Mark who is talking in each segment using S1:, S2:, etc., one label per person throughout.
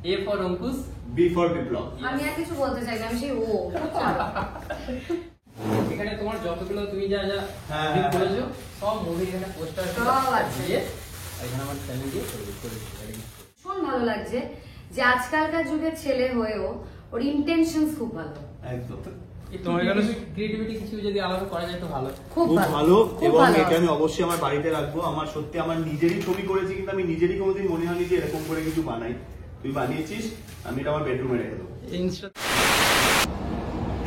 S1: A for Ankush,
S2: B for বিপ্লব।
S3: আমি আর কিছু বলতে চাই না, আমি সেই ও।
S1: এখানে তোমার যতগুলো তুমি যা যা মুভি করেছো সব মুভি এখানে পোস্টার
S3: সব আছে।
S1: এখানে আমার চ্যানেল দিয়ে করেছি।
S3: ভীষণ ভালো লাগছে যে আজকালকার যুগের ছেলে হয়েও ওর ইন্টেনশনস খুব ভালো।
S2: একদম।
S1: তোমার এখানে ক্রিয়েটিভিটি কিছু যদি আলাদা করা যায় তো ভালো।
S3: খুব
S2: ভালো এবং এটা আমি অবশ্যই আমার বাড়িতে রাখবো। আমার সত্যি আমার নিজেরই ছবি করেছি, কিন্তু আমি নিজেরই কোনোদিন মনে হয়নি যে এরকম করে কিছু বানাই। তুই বানিয়েছিস, আমি এটা আমার বেডরুমে রেখে দেবো।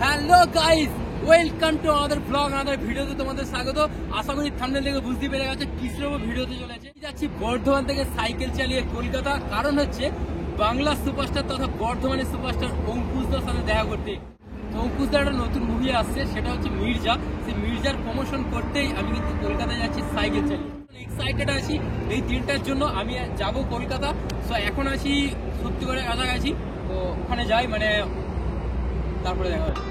S1: Hello guys, welcome to another blog, another ভিডিওতে তোমাদের স্বাগত। আশা করি থাম্বনেল দেখে বুঝতে পেরে গেছে কিসের ভিডিওতে চলে আছে। যাচ্ছি বর্ধমান থেকে সাইকেল চালিয়ে কলকাতা, কারণ হচ্ছে বাংলা সুপারস্টার তথা বর্ধমানের সুপারস্টার অঙ্কুশদার সাথে দেখা করতে। অঙ্কুশদার একটা নতুন মুভি আসছে, সেটা হচ্ছে মির্জা। সেই মির্জার প্রমোশন করতেই আমি কিন্তু কলকাতায় যাচ্ছি সাইকেল চালিয়ে। এক্সাইটেড আছি এই দিনটার জন্য। আমি যাব কলকাতা। সো এখন আছি সত্যি করে কাছাকাছি, তো ওখানে যাই, মানে তারপরে দেখা হবে।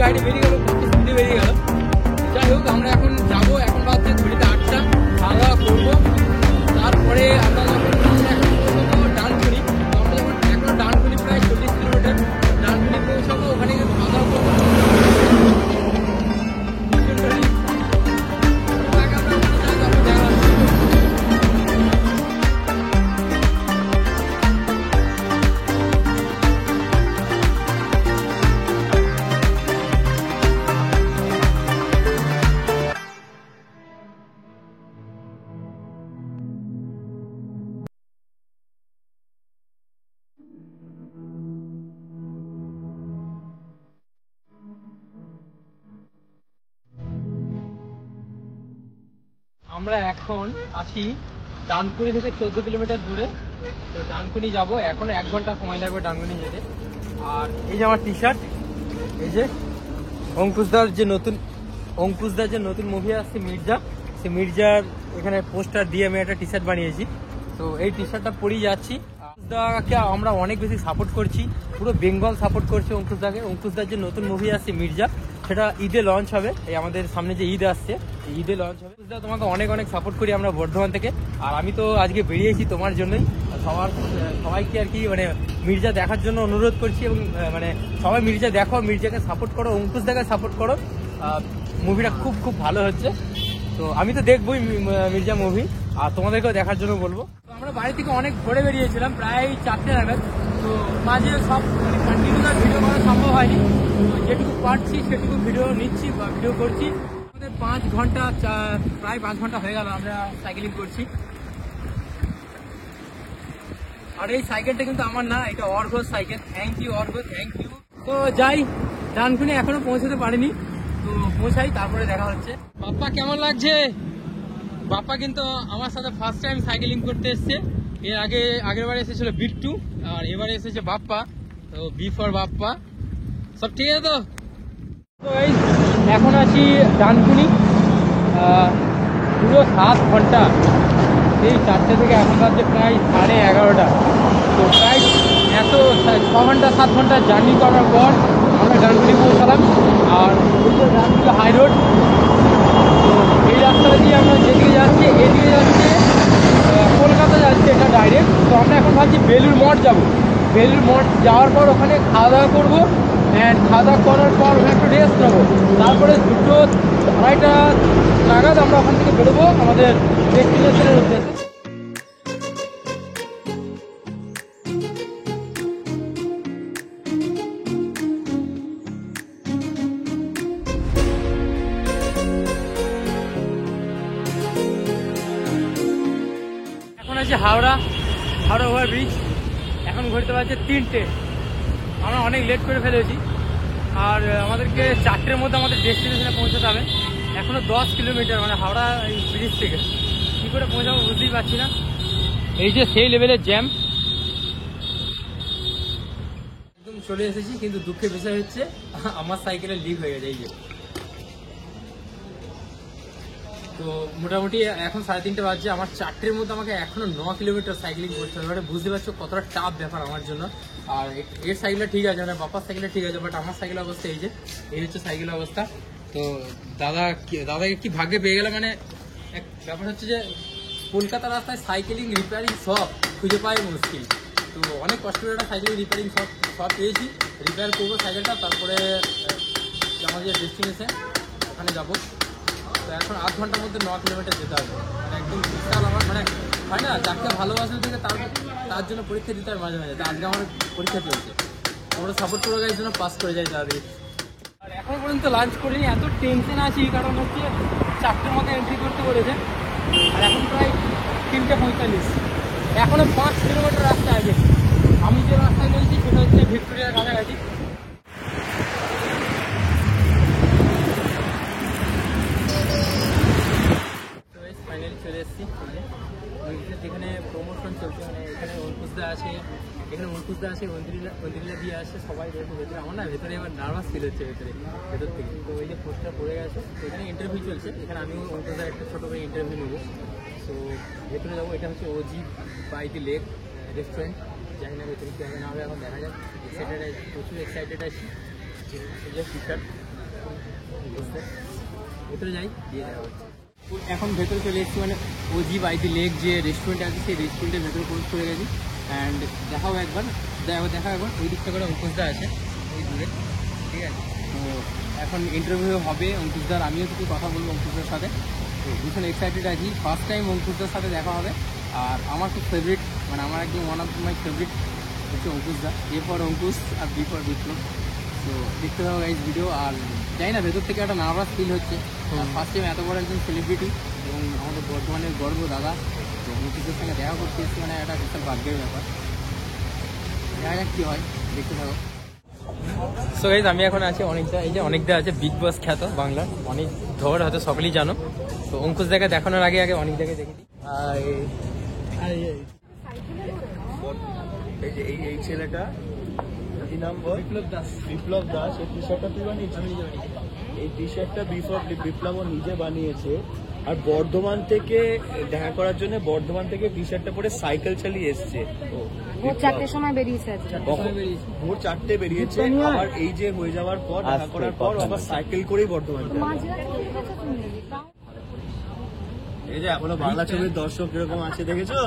S1: গাড়ি বেরিয়ে গেল, স্পিডে বেরিয়ে গেল। যাই হোক, আমরা এখন যাবো। এখন বাজছে ঘড়িতে 8টা। খাওয়া দাওয়া করবো, তারপরে আমরা যখন ডানকুনি, আমরা যখন এখনো ডানকুনি প্রায় 40 কিলোমিটার, ডানকুনি পৌঁছাবো। ওখানে গিয়ে খাওয়া দাওয়া করবো। আমরা এখন আছি ডানকুনি থেকে 14 কিলোমিটার দূরে। তো ডানকুনি যাবো, এখন 1 ঘন্টা সময় লাগবে ডানকুনি যেতে। আর এই যে আমার টি শার্ট, এই যে অঙ্কুশদার যে নতুন মুভি আসছে মির্জা, সেই মির্জার এখানে পোস্টার দিয়ে আমি একটা টি শার্ট বানিয়েছি। তো এই টি শার্টটা পরেই যাচ্ছি। অঙ্কুশদাকে আমরা অনেক বেশি সাপোর্ট করছি, পুরো বেঙ্গল সাপোর্ট করছে অঙ্কুশদাকে। অঙ্কুশদার যে নতুন মুভি আসছে মির্জা, সেটা ঈদে লঞ্চ হবে। এই আমাদের সামনে যে ঈদ আসছে, ঈদে লঞ্চ হবে। তোমাকে অনেক অনেক সাপোর্ট করি আমরা বর্ধমান থেকে। আর আমি তো আজকে বেরিয়েছি তোমার জন্যই। সবাইকে আর কি মানে মির্জা দেখার জন্য অনুরোধ করছি, এবং মানে সবাই মির্জা দেখো, মির্জাকে সাপোর্ট করো, অঙ্কুশদাকে সাপোর্ট করো। মুভিটা খুব খুব ভালো হচ্ছে। তো আমি তো দেখবোই মির্জা মুভি, আর তোমাদেরকেও দেখার জন্য বলবো। তো আমরা বাড়ি থেকে অনেক ভোরে বেরিয়েছিলাম, প্রায় 4টে নাগাদ। তো মাঝে সব মানে কন্টিনিউ ভিডিও করা সম্ভব হয়নি। তো যেটুকু পারছি সেটুকু ভিডিও নিচ্ছি বা ভিডিও করছি। আমাদের 5 ঘন্টা, প্রায় 5 ঘন্টা হয়ে গেল আমরা সাইকেলিং করছি। আর এই সাইকেলটা কিন্তু আমার না, এটা অর্ঘর cycle. Thank you Argha, thank you. তো যাই, ডানকুনি এখনো পৌঁছাতে পারিনি, তো পৌঁছাই, তারপরে দেখা হচ্ছে। বাপ্পা কেমন লাগছে? বাপ্পা কিন্তু আমার সাথে ফার্স্ট টাইম সাইকেলিং করতে এসছে। এর আগের বার এসেছিল বিট্টু, আর এবারে এসেছে বাপ্পা। তো বি ফর বাপ্পা। সব ঠিক আছে তো? তো এই এখন আছি ডানকুনি, পুরো 7 ঘন্টা, এই 4টে থেকে এখন বাজছে প্রায় 11:30। তো প্রায় 6 ঘন্টা 7 ঘন্টা জার্নি করার পর আমরা ডানকুনি পৌঁছালাম। আর ডানকুনি হাই রোড। তো এই রাস্তাটা দিয়ে আমরা যেদিকে যাচ্ছি, এদিকে যাচ্ছে কলকাতা যাচ্ছে, এটা ডাইরেক্ট। তো আমরা এখন ভাবছি বেলুর মঠ যাবো। বেলুর মঠ যাওয়ার পর ওখানে খাওয়া দাওয়া করবো। অ্যান্ড খাওয়া দাওয়া করার পর ওখানে একটু রেস্ট নেবো, তারপরে 2:30 নাগাদ আমরা ওখান থেকে বেরোবো আমাদের ডেস্টিনেশনের উদ্দেশ্যে। এখন আছে হাওড়া ওভার ব্রিজ। এখন ঘুরতে পারছে 3টে। আমরা অনেক লেট করে ফেলেছি, আর আমাদেরকে 4টের মধ্যে আমাদের ডেস্টিনেশনে পৌঁছাতে হবে। এখনো 10 কিলোমিটার, মানে হাওড়া এই ব্রিজ থেকে কী করে পৌঁছাবো বুঝতেই পারছি না। এই যে সেই লেভেলের জ্যাম। একদম চলে এসেছি, কিন্তু দুঃখের বিষয় হচ্ছে আমার সাইকেলে লিক হয়ে গেছে। এই যে তো মোটামুটি এখন 3:30 বাজছে, আমার 4টের মধ্যে আমাকে এখনো 9 কিলোমিটার সাইক্লিং করতে হবে। মানে বুঝতে পারছো কতটা টাফ ব্যাপার আমার জন্য। আর এর সাইকেলটা ঠিক আছে, মানে বাপার সাইকেলটা ঠিক আছে, বাট আমার সাইকেলের অবস্থা এই যে, এই হচ্ছে সাইকেলের অবস্থা। তো দাদাকে কি ভাগ্যে পেয়ে গেলাম। মানে এক ব্যাপার হচ্ছে যে কলকাতা রাস্তায় সাইকেলিং রিপেয়ারিং শপ খুঁজে পাই মুশকিল। তো অনেক কষ্ট করে একটা সাইকেলিং রিপেয়ারিং শপ পেয়েছি। রিপেয়ার করবো সাইকেলটা, তারপরে আমাদের ডেস্টিনেশন ওখানে যাবো। তো এখন 8 ঘন্টার মধ্যে 9 কিলোমিটার যেতে হবে। মানে একদম বিশাল আমার, মানে হয় না যাকে ভালোবাসা থেকে তার জন্য পরীক্ষা দিতে হয় মাঝে মাঝে। তো আজকে আমার পরীক্ষা চলছে, তোমরা সাপোর্ট করে গাইজ জন্য পাস করে যাই তাড়াতাড়ি। আর এখন পর্যন্ত লাঞ্চ করিনি, এত টেনশন আছি কারণ হচ্ছে 4টের মধ্যে এন্ট্রি করতে বলেছে। আর এখন প্রায় 3:45, এখনো 5 কিলোমিটার রাস্তা আছে। আমি যে রাস্তায় বলছি সেটা হচ্ছে ভিক্টোরিয়ার কাছাকাছি। ফাইনালি চলে এসেছি যেখানে প্রমোশন চলছে। মানে এখানে অঙ্কুশদা আছে, অন্দ্রিলা দিয়ে আসে, সবাই রয়েছে ভেতরে। আমার না ভেতরে এবার নার্ভাস ফিল হচ্ছে ভেতর থেকে। তো এই যে পোস্টটা পড়ে গেছে, তো এখানে ইন্টারভিউ চলছে। এখানে আমিও অঙ্কুশদার একটা ছোটো করে ইন্টারভিউ নেবো। তো ভেতরে যাবো। এটা হচ্ছে OG by the lake restaurant. জানি না ভেতরে কী হবে না হবে, এখন দেখা যাক। এক্সাইটেড আছি, প্রচুর এক্সাইটেড আছি। এই যে ফিচার বুঝতে ভেতরে যাই, দিয়ে দেখা হচ্ছে। এখন ভেতরে চলে এসেছি, মানে ওজি বাই দি লেক যে রেস্টুরেন্ট আছে সেই রেস্টুরেন্টের ভেতরে প্রবেশ করে গেছি। অ্যান্ড দেখাও একবার ওই দিকটা করে অঙ্কুশদা আছে ওই দূরে, ঠিক আছে। তো এখন ইন্টারভিউ হবে অঙ্কুশদার, আমিও কিছু কথা বলবো অঙ্কুশদার সাথে। তো ভীষণ এক্সাইটেড আছি, ফার্স্ট টাইম অঙ্কুশদার সাথে দেখা হবে। আর আমার খুব ফেভারিট, মানে আমার একদম ওয়ান অফ মাই ফেভারিট হচ্ছে অঙ্কুশদা। এ ফর অঙ্কুশ আর বি ফর বিপ্লব। তো দেখতে পাবো গাইজ ভিডিও। আর জানি না ভেতর থেকে একটা নার্ভাস ফিল হচ্ছে। ফার্স্ট টাইম এত বড় একজন সেলিব্রিটি এবং আমাদের বর্তমানের গর্ব দাদা, তো অঙ্কুশের সঙ্গে দেখা করতে এসেছি, মানে একটা বিশাল ভাগ্যের ব্যাপার। দেখা যাক কী হয়, দেখতে থাকো। সো গাইজ আমি এখন আছি অনেকদা। এই যে অনেকদা আছে, বিগ বস খ্যাত বাংলার অনেক ধর, হয়তো সকলেই জানো। তো অঙ্কুশ দাকে দেখানোর আগে অনেক জায়গায় দেখেছি।
S2: এই ছেলেটা কি নাম বল? বিপ্লব দাস। এই টি শার্টটা তুই বানিয়েছিস? এই টি শার্টটা বিপ্লব নিজে বানিয়েছে। আর বর্ধমান থেকে দেখা করার জন্য বর্ধমান থেকে টি শার্টটা পরে সাইকেল চালিয়ে এসছে।
S3: ভোর 4টের সময় বেরিয়েছে।
S2: ভোর 4টে বেরিয়েছে, আবার এই যে হয়ে যাওয়ার পর দেখা করার পর আবার সাইকেল করেই বর্ধমান যাবে। এই যে এখনো বাংলা ছবির দর্শক কিরকম আছে দেখেছো?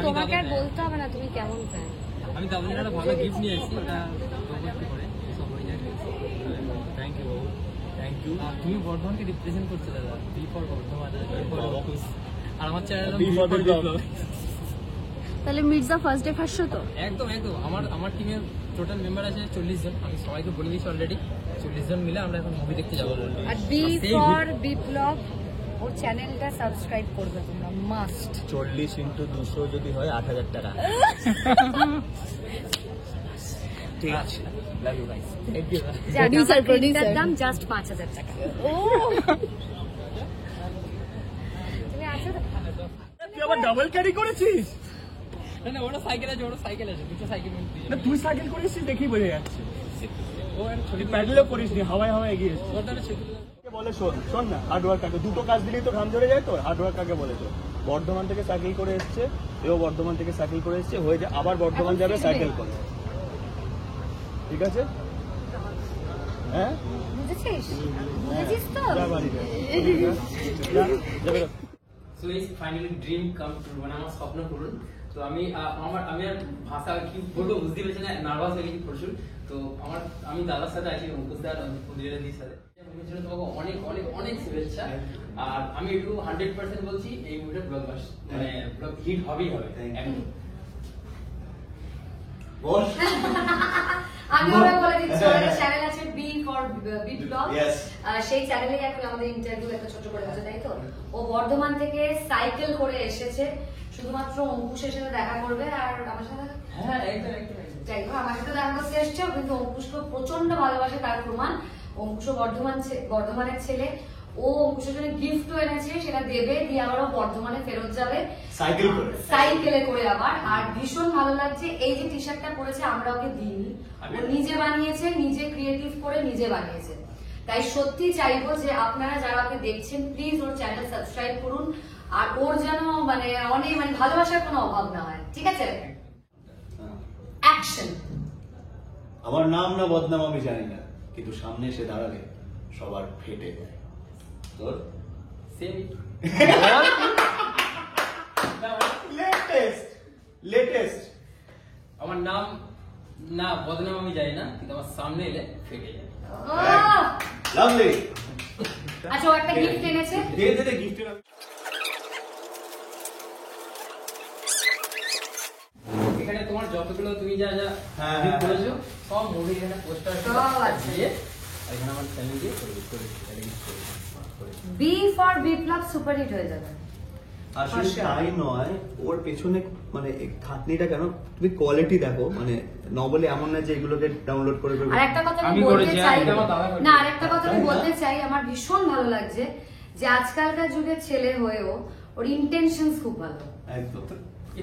S3: তোমাকে আর বলতে হবে না তুমি কেমন চাই।
S1: আমি তাদের একটা ভালো গিফট নিয়ে এসেছি, ওটা
S2: থ্যাংক ইউ, থ্যাংক ইউ।
S1: তুমি বর্ধমানকে রিপ্রেজেন্ট করছো দাদা, বি ফর বর্ধমান, আর আমার চ্যানেল
S2: বি ফর বিপ্লব।
S3: তাহলে Mirza first day first show তো
S1: একদম আমার টিমের টোটাল মেম্বার আছে 40 জন। আমি সবাইকে বলে দিয়েছি অলরেডি, 40 জন মিলে আমরা এখন মুভি দেখতে যাবো।
S3: আর বি ফর বিপ্লব, ওর চ্যানেলটা সাবস্ক্রাইব করবে তোমরা মাস্ট।
S2: 40 × 200 যদি হয় 8000 টাকা। ঠিক আছে, লাভ ইউ গাইস।
S3: প্রোডিউসার দাম জাস্ট 5000 টাকা। ও তুমি আছো তো?
S2: তুই আবার ডাবল ক্যারি করেছিস?
S1: না ওটা সাইকেল আছে, দুটো সাইকেল।
S2: না তুই সাইকেল করেছিস দেখেই বোঝা যাচ্ছে।
S1: ও একটা ছোট
S2: প্যাডেলও করিসনি, হাওয়ায় এগিয়ে এসেছিস।
S1: ওটা ছোট
S2: বলে শোন না, হার্ডওয়ার্ক কাকে দুটো কাজ দিলেই তো ঘাম ঝরে যায়। তো হার্ডওয়ার্ক কাকে বলে? তো বর্ধমান থেকে সাইকেল করে এসছে, এও বর্ধমান থেকে সাইকেল করে এসছে, হয়ে যায় আবার বর্ধমান যাবে সাইকেল করে। ঠিক আছে, হ্যাঁ
S3: বুঝেছিস তো?
S2: যা বাড়ি যা, যাবে।
S1: So is finally dream come true, মানে আমার স্বপ্ন পূরণ। তো আমি আর ভাষা কি বলবো বুঝতে পারছি না, নার্ভাস হয়ে গেছি প্রচুর। তো আমি দাদার সাথে আছি, অঙ্কুশ দা দিদির সাথে। মুভির জন্য তোমাকে অনেক অনেক অনেক শুভেচ্ছা। আর আমি একটু 100% বলছি এই মুভিটা ব্লকবাস্টার, মানে ব্লক হিট হবেই হবে একদম।
S2: বল।
S3: আমি ওরা বলে দিচ্ছি, আমাদের চ্যানেল আছে বি ফর বিট ব্লগ, সেই চ্যানেলে এখন আমাদের ইন্টারভিউ একটা ছোট করে আছে, তাই তো? ও বর্ধমান থেকে সাইকেল করে এসেছে শুধুমাত্র অঙ্কুশের সাথে দেখা করবে আর আমার সাথে।
S1: হ্যাঁ একদম একদম।
S3: যাই হোক, আমার সাথে দেখা করতে এসছে, কিন্তু অঙ্কুশকে প্রচন্ড ভালোবাসে, তার প্রমাণ। অঙ্কুশ বর্ধমানের ছেলে, ও অঙ্কুশের জন্য গিফটও এনেছে, সেটা দেবে, দিয়ে আবারও বর্ধমানে ফেরত যাবে সাইকেলে করে আবার। আর ভীষণ ভালো লাগছে এই যে টি শার্টটা পরেছে, আমরা ওকে দিইনি, ও নিজে বানিয়েছে, নিজে ক্রিয়েটিভ করে নিজে বানিয়েছে। তাই সত্যি চাইবো যে আপনারা যারা ওকে দেখছেন প্লিজ ওর চ্যানেল সাবস্ক্রাইব করুন, আর ওর যেন মানে অনেক মানে ভালোবাসার কোনো অভাব না হয়, ঠিক আছে? অ্যাকশন।
S2: আমার নাম না বদনাম আমি জানি না, কিন্তু সামনে এসে দাঁড়ালে সবার ফেটে যায়। তোর
S1: সেম
S2: লেটেস্ট
S1: আমার নাম না বদনাম আমি জানি না, কিন্তু আমার সামনে এলে ফেটে যায়।
S2: লাভলি।
S3: আচ্ছা, ও একটা গিফট এনেছে,
S2: দে গিফট।
S1: এখানে তোমার যতগুলো তুমি যা যা
S2: হ্যাঁ,
S1: gift করেছো সব মুভি এখানে পোস্টার
S3: সব আছে।
S1: দিয়ে এখানে আমার চ্যানেল দিয়ে করে
S3: B for Biplab super hit হয়ে যাবে।
S2: আসলে তাই নয়, ওর পেছনে মানে খাটনিটা কেন, তুমি কোয়ালিটি দেখো, মানে নর্মালি এমন না যে এগুলোকে ডাউনলোড করে
S3: আর একটা কথা আমি বলতে চাই, না আরেকটা কথা আমি বলতে চাই, আমার ভীষণ ভালো লাগছে যে আজকালকার যুগের ছেলে হয়েও ওর ইন্টেনশনস খুব ভালো।
S2: একদম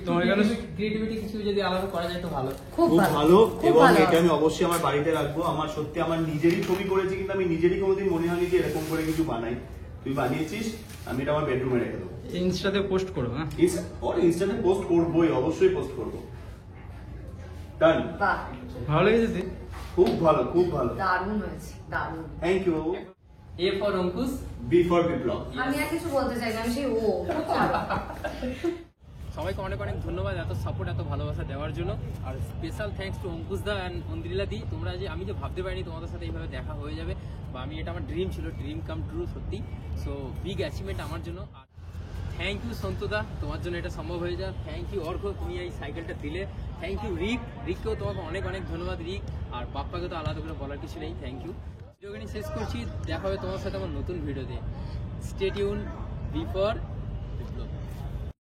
S1: তোমার এখানে ক্রিয়েটিভিটি কিছু যদি আলাদা করা যায় তো ভালো,
S3: খুব
S2: ভালো। এবং এটা আমি অবশ্যই আমার বাড়িতে রাখবো। আমার সত্যি আমার নিজেরই ছবি করেছি, কিন্তু আমি নিজেরই কোনোদিন মনে হয়নি যে এরকম করে কিছু বানাই। তুই বানিয়েছিস, আমি এটা আমার বেডরুমে রেখে দেবো।
S1: ইনস্টাতে পোস্ট করো। হ্যাঁ,
S2: ইনস্টাতে পোস্ট করবোই, অবশ্যই পোস্ট করবো। ডান।
S3: বাহ,
S1: ভালো লেগেছে,
S2: খুব ভালো, খুব ভালো,
S3: দারুণ হয়েছে, দারুণ।
S2: Thank you.
S1: A for Ankush,
S2: B for Biplab.
S3: আমি আর কিছু বলতে চাই না, আমি সেই ও।
S1: সবাইকে অনেক অনেক ধন্যবাদ এত সাপোর্ট, এত ভালোবাসা দেওয়ার জন্য। আর special thanks to Ankush da and Andrila di. তোমরা যে আমি যে ভাবতে পারিনি তোমাদের সাথে এইভাবে দেখা হয়ে যাবে, বা আমি এটা আমার ড্রিম ছিল, ড্রিম কাম ট্রু সত্যি। সো বিগ অ্যাচিভমেন্ট আমার জন্য। আর থ্যাংক ইউ সন্তুদা, তোমার জন্য এটা সম্ভব হয়ে যায়। থ্যাংক ইউ অর্ঘ, তুমি এই সাইকেলটা দিলে। থ্যাংক ইউ রিককেও তোমাকে অনেক অনেক ধন্যবাদ রিক। আর বাপ্পাকে তো আলাদা করে বলার কিছু নেই, থ্যাংক ইউ। ভিডিওখানি শেষ করছি, দেখা হবে তোমার সাথে আমার নতুন ভিডিওতে। Stay tune, B for